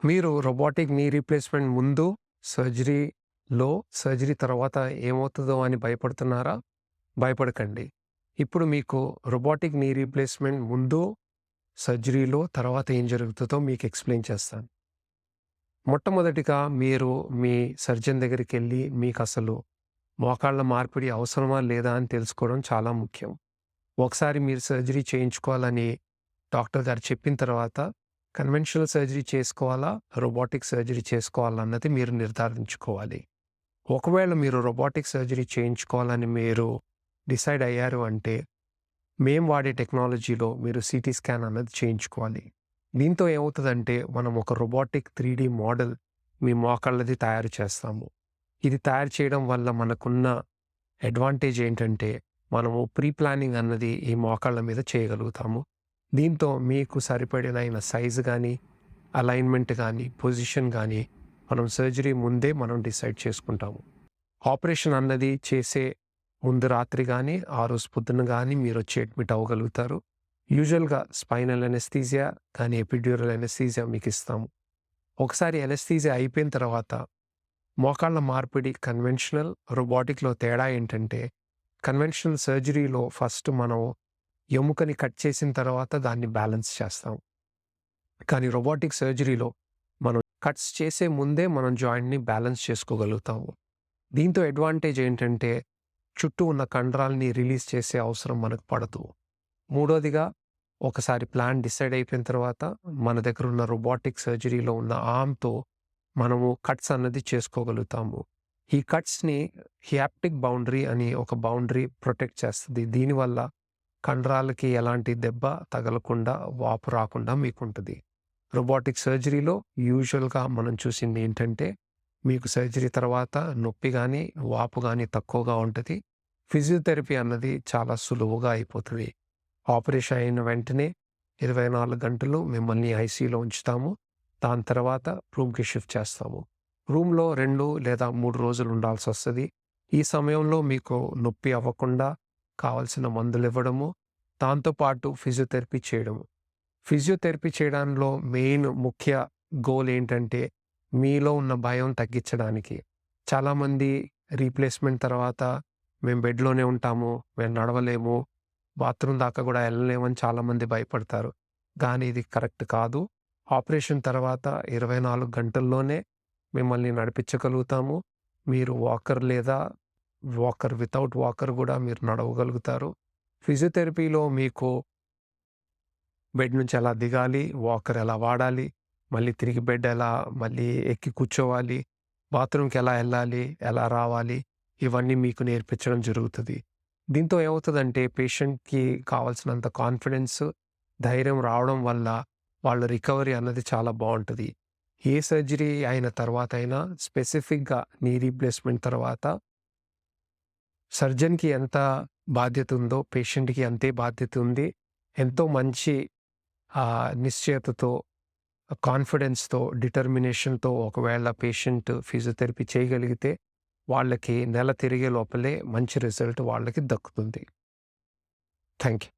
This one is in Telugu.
మీరు రోబోటిక్ నీ రీప్లేస్‌మెంట్ ముందు, సర్జరీలో, సర్జరీ తర్వాత ఏమవుతదో అని భయపడుతున్నారా? భయపడకండి. ఇప్పుడు మీకు రోబోటిక్ నీ రీప్లేస్‌మెంట్ ముందు, సర్జరీలో, తర్వాత ఏం జరుగుతదో మీకు ఎక్స్‌ప్లెయిన్ చేస్తాను. మొట్టమొదటిగా మీరు మీ సర్జన్ దగ్గరికెళ్ళి మీకసలు మోకాళ్ళ మార్పిడి అవసరమా లేదా అని తెలుసుకోవడం చాలా ముఖ్యం. ఒకసారి మీరు సర్జరీ చేయించుకోవాలని డాక్టర్ గారు చెప్పిన తర్వాత కన్వెన్షనల్ సర్జరీ చేసుకోవాలా? రోబోటిక్ సర్జరీ చేసుకోవాలా? అన్నది మీరు నిర్ధారించుకోవాలి. ఒకవేళ మీరు రోబోటిక్ సర్జరీ చేయించుకోవాలని మీరు డిసైడ్ అయ్యారు అంటే, మేము వాడే టెక్నాలజీలో మీరు సీటీ స్కాన్ అన్నది చేయించుకోవాలి. దీంతో ఏమవుతదంటే, మనం ఒక రోబోటిక్ 3D మోడల్ మీ మోకాళ్ళది తయారు చేస్తాము. ఇది తయారు చేయడం వల్ల మనకున్న అడ్వాంటేజ్ ఏంటంటే, మనము ప్రీ ప్లానింగ్ అన్నది ఈ మోకాళ్ళ మీద చేయగలుగుతాము. దీంతో మీకు సరిపడినైన సైజ్ గానీ, అలైన్‌మెంట్ గానీ, పొజిషన్ గానీ మనం సర్జరీ ముందే మనం డిసైడ్ చేసుకుంటాము. ఆపరేషన్ అన్నది చేసే ముందు రాత్రి గానీ, ఆ రోజు పొద్దున్న గానీ మీరొచ్చి అడ్మిట్ అవ్వగలుగుతారు. యూజువల్‌గా స్పైనల్ అనెస్థీసియా కానీ, ఎపిడ్యూరల్ అనెస్థీసియా మీకిస్తాము. ఒకసారి అనెస్థీసియా అయిపోయిన తర్వాత మోకాళ్ళ మార్పిడి కన్వెన్షనల్, రోబోటిక్‌లో తేడా ఏంటంటే, కన్వెన్షనల్ సర్జరీలో ఫస్ట్ మనం ఎముకని కట్ చేసిన తర్వాత దాన్ని బ్యాలెన్స్ చేస్తాం. కానీ రోబోటిక్ సర్జరీలో మనం కట్స్ చేసే ముందే మనం జాయింట్‌ని బ్యాలెన్స్ చేసుకోగలుగుతాము. దీంతో అడ్వాంటేజ్ ఏంటంటే, చుట్టూ ఉన్న కండరాల్ని రిలీజ్ చేసే అవసరం మనకు పడదు. మూడోదిగా ఒకసారి ప్లాన్ డిసైడ్ అయిపోయిన తర్వాత మన దగ్గర ఉన్న రోబోటిక్ సర్జరీలో ఉన్న ఆర్మ్‌తో మనము కట్స్ అన్నది చేసుకోగలుగుతాము. ఈ కట్స్‌ని హ్యాప్టిక్ బౌండరీ అని ఒక బౌండరీ ప్రొటెక్ట్ చేస్తది. దీనివల్ల కండరాలకి ఎలాంటి దెబ్బ తగలకుండా, వాపు రాకుండా మీకుంటది. రోబోటిక్ సర్జరీలో యూజువల్‌గా మనం చూసింది ఏంటంటే, మీకు సర్జరీ తర్వాత నొప్పి గానీ, వాపు గానీ తక్కువగా ఉంటది. ఫిజియోథెరపీ అన్నది చాలా సులువుగా అయిపోతది. ఆపరేషన్ అయిన వెంటనే 24 గంటలు మిమ్మల్ని ఐసీయూలో ఉంచుతాము. దాని తర్వాత రూమ్‌కి షిఫ్ట్ చేస్తాము. రూమ్‌లో 2 లేదా 3 రోజులు ఉండాల్సొస్తది. ఈ సమయంలో మీకు నొప్పి అవ్వకుండా కావాల్సిన మందులివ్వడము, దాంతో పాటు ఫిజియోథెరపీ చేయడము. ఫిజియోథెరపీ చేయడంలో మెయిన్ ముఖ్య గోల్ ఏంటంటే, మీలో ఉన్న భయం తగ్గించడానికి. చాలామంది రీప్లేస్‌మెంట్ తర్వాత మేము బెడ్‌లోనే ఉంటాము, మేము నడవలేము, బాత్రూమ్ దాకా గూడా ఎళ్ళలేమని చాలామంది భయపడతారు. కానీ ఇది కరెక్ట్ కాదు. ఆపరేషన్ తర్వాత 24 గంటల్లోనే మిమ్మల్ని నడిపించగలుగుతాము. మీరు వాకర్ లేదా వాకర్ వితౌట్ వాకర్ గూడా మీరు నడవగలుగుతారు. ఫిజియోథెరపీలో మీకు బెడ్ నుంచి ఎలా దిగాలి, వాకర్ ఎలా వాడాలి, మళ్ళీ తిరిగి బెడ్ ఎలా మళ్ళీ ఎక్కి కూర్చోవాలి, బాత్రూమ్‌కి ఎలా ఎళ్ళాలి, ఎలా రావాలి, ఇవన్నీ మీకు నేర్పించడం జరుగుతది. దీంతో ఏమవుతదంటే పేషెంట్‌కి కావాల్సినంత కాన్ఫిడెన్స్, ధైర్యం రావడం వల్ల వాళ్ళ రికవరీ అన్నది చాలా బావుంటది. ఏ సర్జరీ అయిన తర్వాతైనా స్పెసిఫిక్‌గా నీ రీప్లేస్‌మెంట్ తర్వాత సర్జన్‌కి ఎంత బాధ్యత ఉందో పేషెంట్‌కి అంతే బాధ్యత ఉంది. ఎంతో మంచి నిశ్చయతతో, కాన్ఫిడెన్స్‌తో, డిటర్మినేషన్‌తో ఒకవేళ పేషెంట్ ఫిజియోథెరపీ చేయగలిగితే వాళ్ళకి నెల తిరిగే లోపలే మంచి రిజల్ట్ వాళ్ళకి దక్కుతుంది. Thank you.